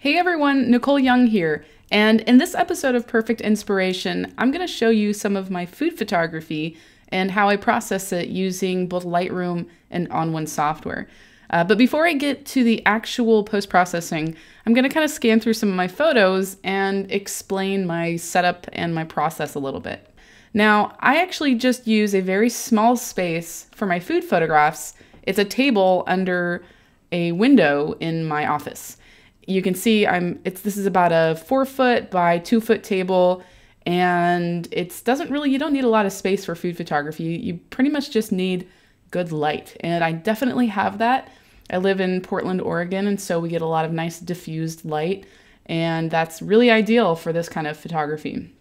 Hey everyone, Nicole Young here, and in this episode of Perfect Inspiration, I'm going to show you some of my food photography and how I process it using both Lightroom and On1 software. But before I get to the actual post-processing, I'm going to kind of scan through some of my photos and explain my setup and my process a little bit. Now, I actually just use a very small space for my food photographs. It's a table under a window in my office. You can see this is about a 4-foot by 2-foot table, and you don't need a lot of space for food photography. You pretty much just need good light, and I definitely have that. I live in Portland, Oregon, and so we get a lot of nice diffused light, and that's really ideal for this kind of photography.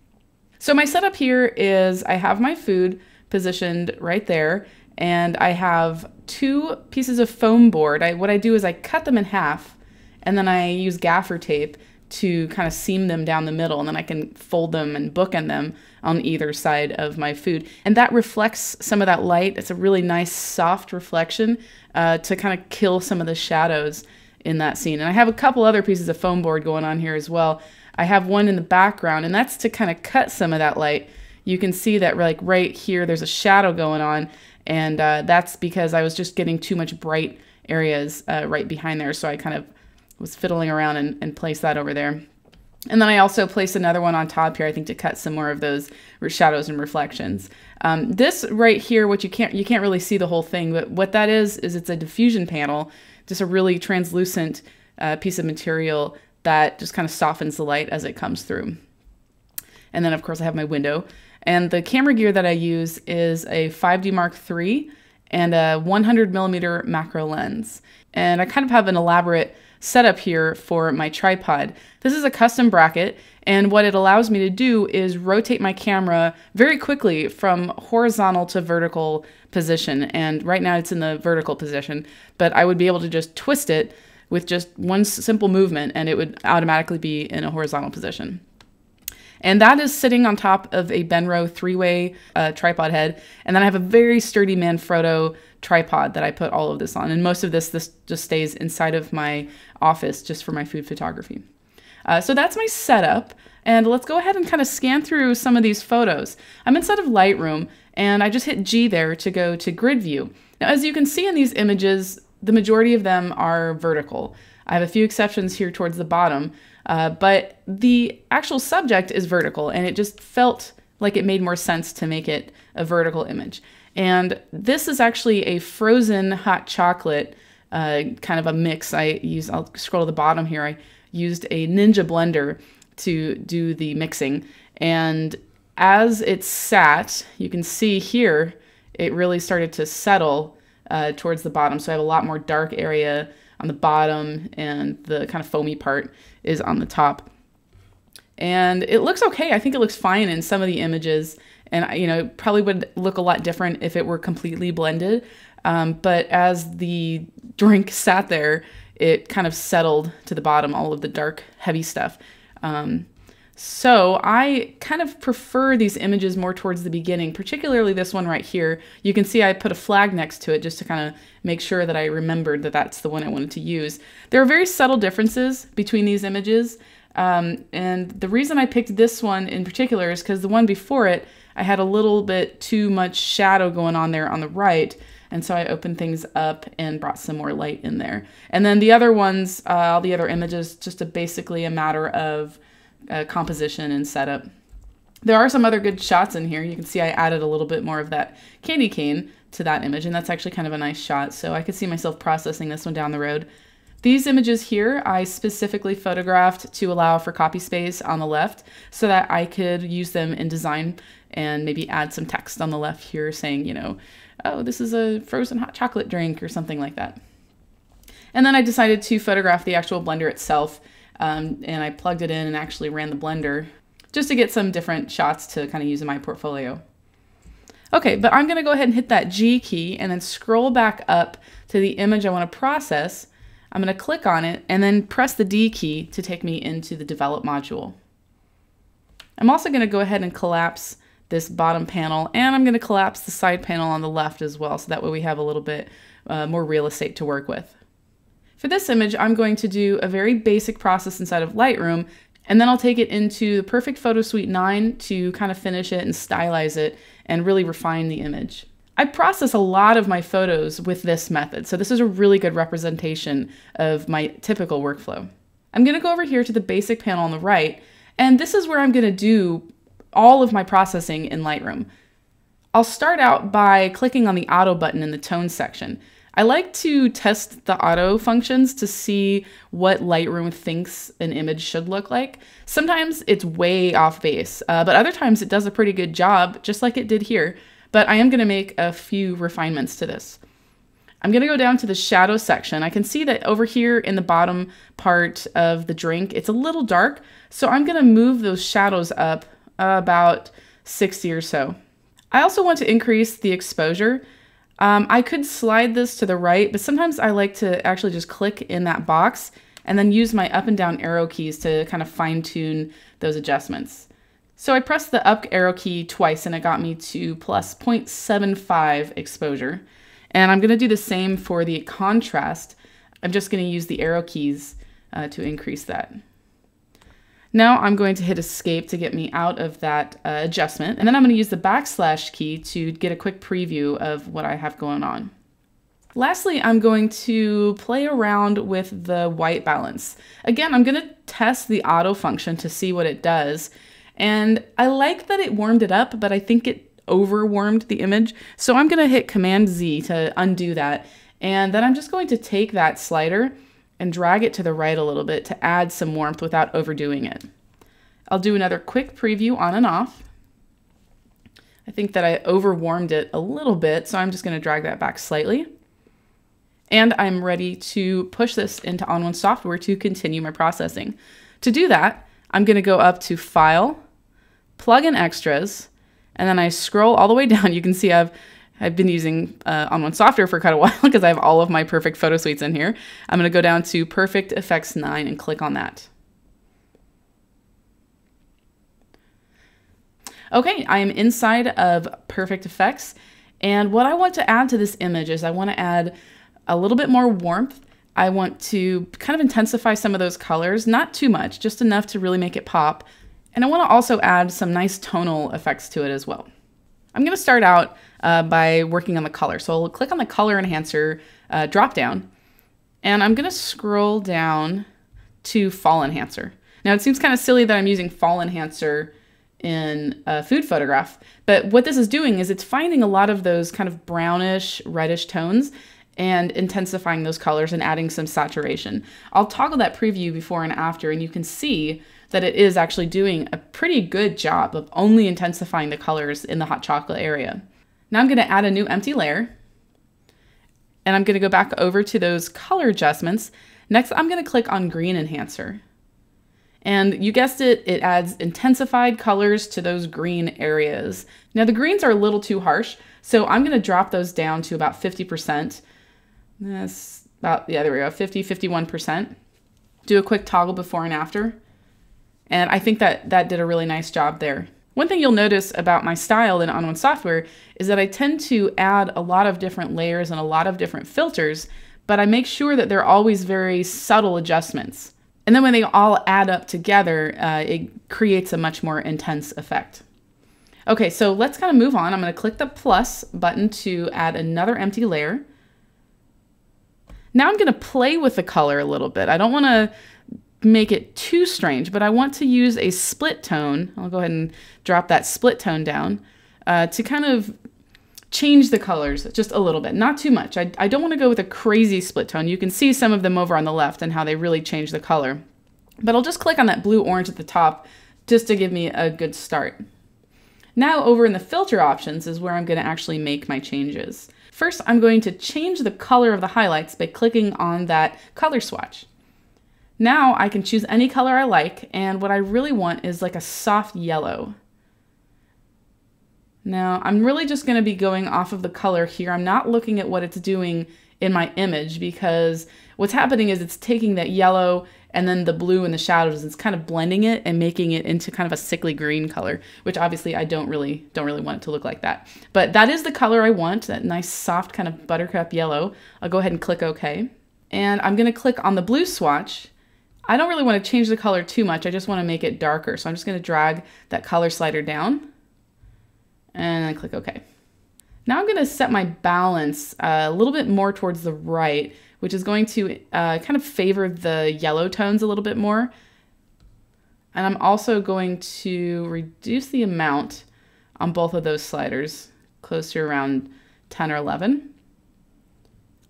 So my setup here is I have my food positioned right there, and I have 2 pieces of foam board. What I do is I cut them in half, and then I use gaffer tape to kind of seam them down the middle, and then I can fold them and bookend them on either side of my food. And that reflects some of that light. It's a really nice soft reflection to kind of kill some of the shadows in that scene. And I have a couple other pieces of foam board going on here as well. I have one in the background, and that's to kind of cut some of that light. You can see that like right here there's a shadow going on, and that's because I was just getting too much bright areas right behind there, so I kind of was fiddling around and placed that over there. And then I also placed another one on top here, I think, to cut some more of those shadows and reflections. This right here, what you can't really see the whole thing, but what that is it's a diffusion panel, just a really translucent piece of material that just kind of softens the light as it comes through. And then of course I have my window. And the camera gear that I use is a 5D Mark III and a 100mm macro lens. And I kind of have an elaborate setup here for my tripod. This is a custom bracket, and what it allows me to do is rotate my camera very quickly from horizontal to vertical position. And right now it's in the vertical position, but I would be able to just twist it with just one simple movement and it would automatically be in a horizontal position. And that is sitting on top of a Benro 3-way tripod head. And then I have a very sturdy Manfrotto tripod that I put all of this on. And most of this just stays inside of my office just for my food photography. So that's my setup. And let's go ahead and kind of scan through some of these photos. I'm inside of Lightroom, and I just hit G there to go to grid view. Now, as you can see in these images, the majority of them are vertical. I have a few exceptions here towards the bottom, but the actual subject is vertical, and it just felt like it made more sense to make it a vertical image. And this is actually a frozen hot chocolate kind of a mix. I'll scroll to the bottom here. I used a Ninja blender to do the mixing, and as it sat, you can see here, it really started to settle towards the bottom. So I have a lot more dark area on the bottom, and the kind of foamy part is on the top. And it looks okay. I think it looks fine in some of the images, and it probably would look a lot different if it were completely blended. But as the drink sat there, it kind of settled to the bottom, all of the dark, heavy stuff. So I kind of prefer these images more towards the beginning, particularly this one right here. You can see I put a flag next to it just to kind of make sure that I remembered that that's the one I wanted to use. There are very subtle differences between these images. And the reason I picked this one in particular is because the one before it, I had a little bit too much shadow going on there on the right. And so I opened things up and brought some more light in there. And then the other ones, all the other images, just basically a matter of composition and setup. There are some other good shots in here. You can see I added a little bit more of that candy cane to that image, and that's actually kind of a nice shot. So I could see myself processing this one down the road. These images here, I specifically photographed to allow for copy space on the left so that I could use them in design and maybe add some text on the left here saying, oh, this is a frozen hot chocolate drink or something like that. And then I decided to photograph the actual blender itself, and I plugged it in and actually ran the blender just to get some different shots to kind of use in my portfolio. Okay, but I'm going to go ahead and hit that G key and then scroll back up to the image I want to process. I'm going to click on it and then press the D key to take me into the Develop module. I'm also going to go ahead and collapse this bottom panel, and I'm going to collapse the side panel on the left as well, so that way we have a little bit more real estate to work with. For this image, I'm going to do a very basic process inside of Lightroom, and then I'll take it into the Perfect Photo Suite 9 to kind of finish it and stylize it and really refine the image. I process a lot of my photos with this method, so this is a really good representation of my typical workflow. I'm going to go over here to the basic panel on the right, and this is where I'm going to do all of my processing in Lightroom. I'll start out by clicking on the auto button in the tone section. I like to test the auto functions to see what Lightroom thinks an image should look like. Sometimes it's way off base, but other times it does a pretty good job, just like it did here. But I am going to make a few refinements to this. I'm going to go down to the shadow section. I can see that over here in the bottom part of the drink, it's a little dark. So I'm going to move those shadows up about 60 or so. I also want to increase the exposure. I could slide this to the right, but sometimes I like to actually just click in that box and then use my up and down arrow keys to kind of fine tune those adjustments. So I pressed the up arrow key twice and it got me to plus 0.75 exposure. And I'm going to do the same for the contrast. I'm just going to use the arrow keys to increase that. Now I'm going to hit escape to get me out of that adjustment. And then I'm going to use the backslash key to get a quick preview of what I have going on. Lastly, I'm going to play around with the white balance. Again, I'm going to test the auto function to see what it does. And I like that it warmed it up, but I think it over-warmed the image. So I'm going to hit Command Z to undo that. And then I'm just going to take that slider and drag it to the right a little bit to add some warmth without overdoing it. I'll do another quick preview on and off. I think that I over-warmed it a little bit, so I'm just going to drag that back slightly. And I'm ready to push this into On1 software to continue my processing. To do that, I'm going to go up to File, Plug in Extras, and then I scroll all the way down. You can see I've been using On1 software for quite a while because I have all of my perfect photo suites in here. I'm going to go down to Perfect Effects 9 and click on that. Okay, I am inside of Perfect Effects, and what I want to add to this image is I want to add a little bit more warmth. I want to kind of intensify some of those colors, not too much, just enough to really make it pop. And I want to also add some nice tonal effects to it as well. I'm going to start out by working on the color. So I'll click on the Color Enhancer drop down, and I'm going to scroll down to Fall Enhancer. Now it seems kind of silly that I'm using Fall Enhancer in a food photograph, but what this is doing is it's finding a lot of those kind of brownish, reddish tones and intensifying those colors and adding some saturation. I'll toggle that preview before and after, and you can see that it is actually doing a pretty good job of only intensifying the colors in the hot chocolate area. Now I'm going to add a new empty layer, and I'm going to go back over to those color adjustments. Next, I'm going to click on Green Enhancer. And you guessed it, it adds intensified colors to those green areas. Now the greens are a little too harsh, so I'm going to drop those down to about 50%. That's about, yeah, there we go, 50, 51%. Do a quick toggle before and after. And I think that did a really nice job there. One thing you'll notice about my style in On1 software is that I tend to add a lot of different layers and a lot of different filters, but I make sure that they're always very subtle adjustments. And then when they all add up together, it creates a much more intense effect. Okay, so let's kind of move on. I'm going to click the plus button to add another empty layer. Now I'm going to play with the color a little bit. I don't want to make it too strange, but I want to use a split tone. I'll go ahead and drop that split tone down to kind of change the colors just a little bit, not too much. I don't want to go with a crazy split tone. You can see some of them over on the left and how they really change the color. But I'll just click on that blue-orange at the top just to give me a good start. Now over in the filter options is where I'm going to actually make my changes. First, I'm going to change the color of the highlights by clicking on that color swatch. Now I can choose any color I like, and what I really want is like a soft yellow. Now I'm really just going to be going off of the color here. I'm not looking at what it's doing in my image, because what's happening is it's taking that yellow and then the blue and the shadows, it's kind of blending it and making it into kind of a sickly green color, which obviously I don't really want it to look like that. But that is the color I want, that nice soft kind of buttercup yellow. I'll go ahead and click OK. And I'm going to click on the blue swatch. I don't really want to change the color too much. I just want to make it darker. So I'm just going to drag that color slider down and then click OK. Now I'm going to set my balance a little bit more towards the right, which is going to kind of favor the yellow tones a little bit more. And I'm also going to reduce the amount on both of those sliders, close to around 10 or 11.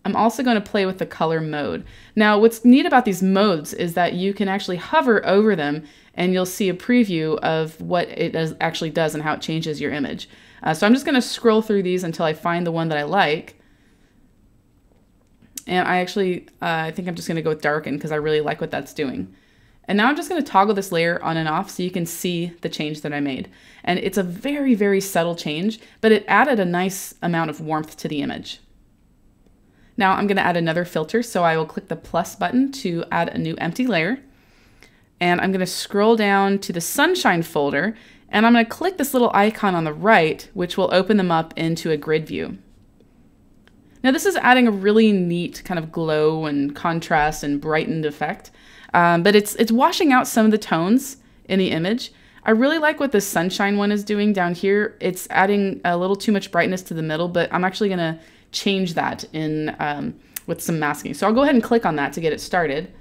I'm also going to play with the color mode. Now, what's neat about these modes is that you can actually hover over them and you'll see a preview of what it actually does and how it changes your image. So I'm just going to scroll through these until I find the one that I like. And I think I'm just going to go with darken because I really like what that's doing. And now I'm just going to toggle this layer on and off so you can see the change that I made. And it's a very, very subtle change, but it added a nice amount of warmth to the image. Now I'm going to add another filter, so I will click the plus button to add a new empty layer. And I'm going to scroll down to the sunshine folder, and I'm going to click this little icon on the right, which will open them up into a grid view. Now this is adding a really neat kind of glow and contrast and brightened effect, but it's washing out some of the tones in the image. I really like what the sunshine one is doing down here. It's adding a little too much brightness to the middle, but I'm actually going to change that in with some masking. So I'll go ahead and click on that to get it started.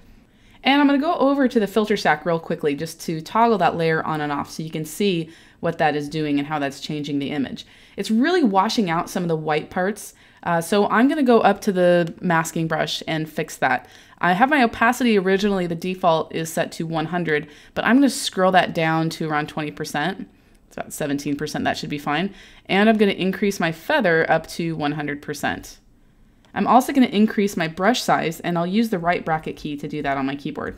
And I'm going to go over to the filter stack real quickly just to toggle that layer on and off so you can see what that is doing and how that's changing the image. It's really washing out some of the white parts. So I'm going to go up to the masking brush and fix that. I have my opacity originally, the default is set to 100, but I'm going to scroll that down to around 20%. It's about 17%, that should be fine. And I'm going to increase my feather up to 100%. I'm also going to increase my brush size, and I'll use the right bracket key to do that on my keyboard.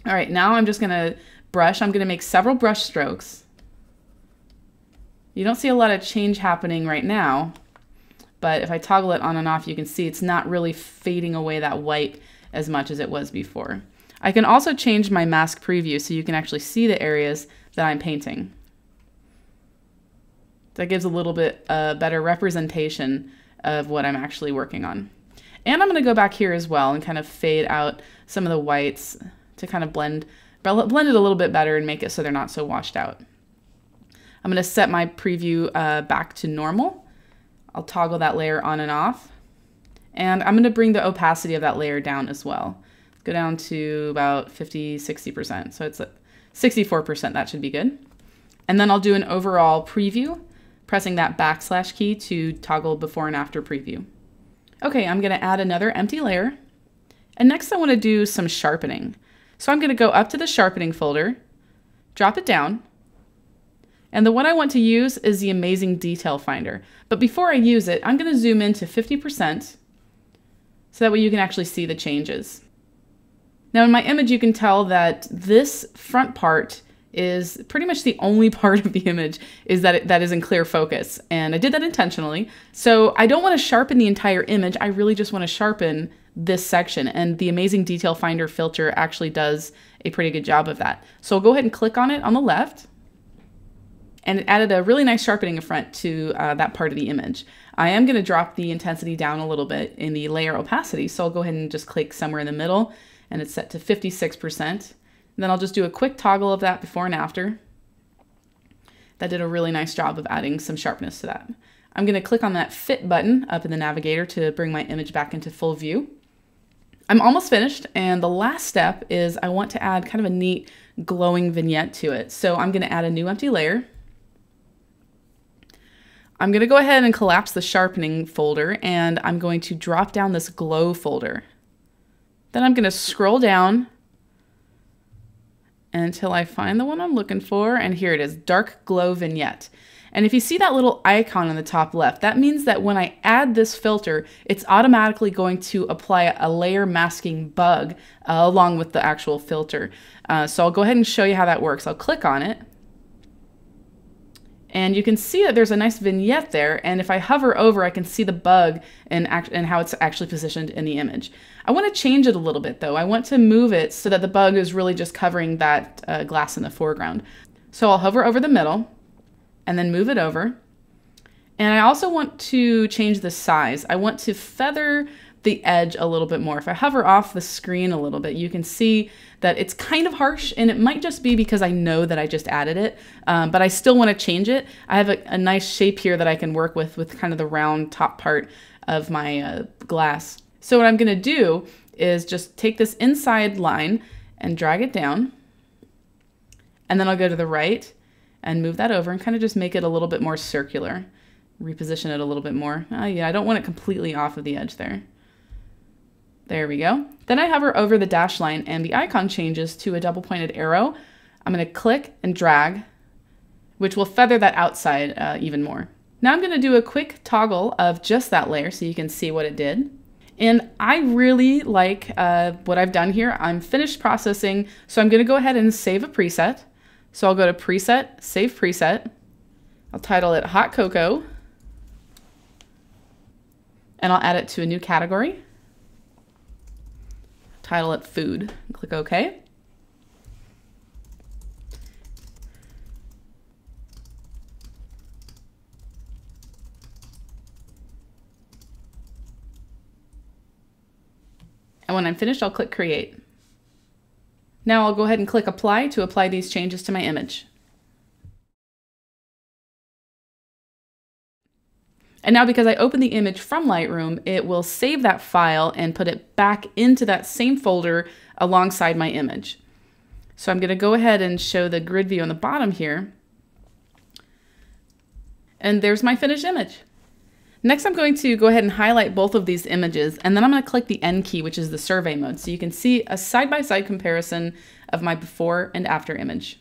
All right, now I'm just going to brush. I'm going to make several brush strokes. You don't see a lot of change happening right now, but if I toggle it on and off, you can see it's not really fading away that white as much as it was before. I can also change my mask preview so you can actually see the areas that I'm painting. That gives a little bit better representation of what I'm actually working on. And I'm going to go back here as well and kind of fade out some of the whites to kind of blend it a little bit better and make it so they're not so washed out. I'm going to set my preview back to normal. I'll toggle that layer on and off. And I'm going to bring the opacity of that layer down as well. Go down to about 50–60%. So it's 64%, that should be good. And then I'll do an overall preview, pressing that backslash key to toggle before and after preview. Okay, I'm going to add another empty layer. And next I want to do some sharpening. So I'm going to go up to the sharpening folder, drop it down. And the one I want to use is the Amazing Detail Finder. But before I use it, I'm going to zoom in to 50% so that way you can actually see the changes. Now in my image, you can tell that this front part is pretty much the only part of the image that is in clear focus. And I did that intentionally. So I don't want to sharpen the entire image. I really just want to sharpen this section. And the Amazing Detail Finder filter actually does a pretty good job of that. So I'll go ahead and click on it on the left. And it added a really nice sharpening front to that part of the image. I am going to drop the intensity down a little bit in the layer opacity. So I'll go ahead and just click somewhere in the middle, and it's set to 56%. And then I'll just do a quick toggle of that before and after. That did a really nice job of adding some sharpness to that. I'm going to click on that Fit button up in the navigator to bring my image back into full view. I'm almost finished, and the last step is I want to add kind of a neat glowing vignette to it. So I'm going to add a new empty layer. I'm going to go ahead and collapse the sharpening folder, and I'm going to drop down this glow folder. Then I'm going to scroll down until I find the one I'm looking for, and here it is, Dark Glow Vignette. And if you see that little icon on the top left, that means that when I add this filter, it's automatically going to apply a layer masking bug along with the actual filter. So I'll go ahead and show you how that works. I'll click on it. And you can see that there's a nice vignette there, and if I hover over, I can see the bug and how it's actually positioned in the image. I want to change it a little bit though. I want to move it so that the bug is really just covering that glass in the foreground. So I'll hover over the middle and then move it over. And I also want to change the size. I want to feather the edge a little bit more. If I hover off the screen a little bit, you can see that it's kind of harsh, and it might just be because I know that I just added it, but I still want to change it. I have a nice shape here that I can work with kind of the round top part of my glass. So what I'm going to do is just take this inside line and drag it down, and then I'll go to the right and move that over and kind of just make it a little bit more circular. Reposition it a little bit more. Yeah, I don't want it completely off of the edge there. There we go. Then I hover over the dash line and the icon changes to a double pointed arrow. I'm going to click and drag, which will feather that outside even more. Now I'm going to do a quick toggle of just that layer so you can see what it did. And I really like what I've done here. I'm finished processing, so I'm going to go ahead and save a preset. So I'll go to Preset, Save Preset. I'll title it Hot Cocoa, and I'll add it to a new category. Title it Food, and click OK. And when I'm finished, I'll click Create. Now I'll go ahead and click Apply to apply these changes to my image. And now because I opened the image from Lightroom, it will save that file and put it back into that same folder alongside my image. So I'm going to go ahead and show the grid view on the bottom here. And there's my finished image. Next, I'm going to go ahead and highlight both of these images, and then I'm going to click the N key, which is the survey mode, so you can see a side-by-side comparison of my before and after image.